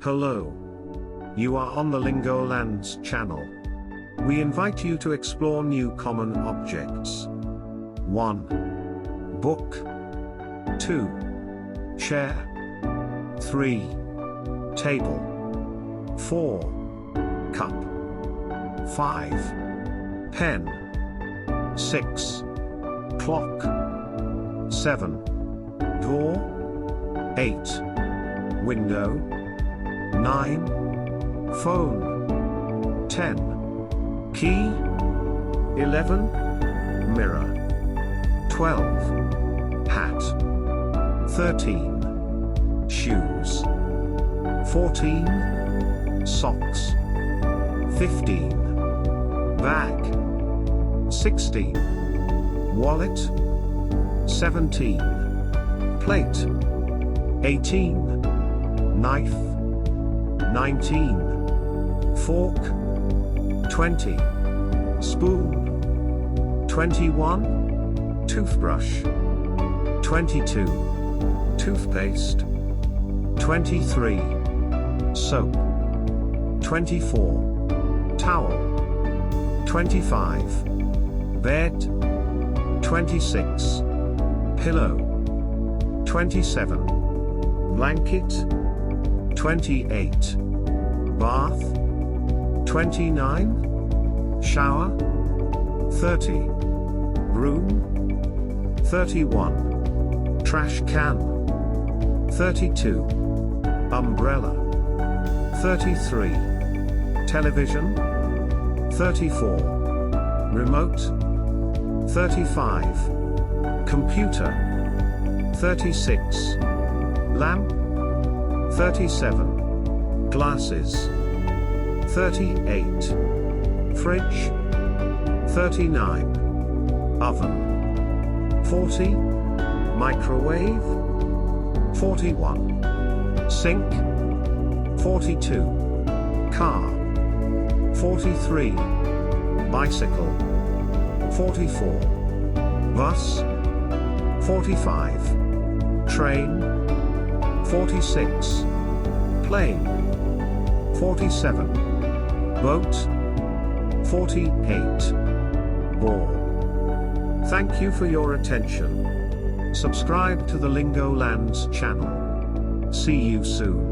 Hello. You are on the Lingolands channel. We invite you to explore new common objects. 1. Book. 2. Chair. 3. Table. 4. Cup. 5. Pen. 6. Clock. 7. Door. 8. Window. 9. Phone. 10. Key. 11. Mirror. 12. Hat. 13. Shoes. 14. Socks. 15. Bag. 16. Wallet. 17. Plate. 18. Knife. 19. Fork. 20. Spoon. 21. Toothbrush. 22. Toothpaste. 23. Soap. 24. Towel. 25. Bed. 26. Pillow. 27. Blanket. 28. Bath. 29. Shower. 30. Broom. 31. Trash can. 32. Umbrella. 33. Television. 34. Remote. 35. Computer. 36. Lamp. 37. Glasses. 38. Fridge. 39. Oven. 40. Microwave. 41. Sink. 42. Car. 43. Bicycle. 44. Bus. 45. Train. 46. Plane. 47. Boat. 48. Ball. Thank you for your attention. Subscribe to the Lingolands channel. See you soon.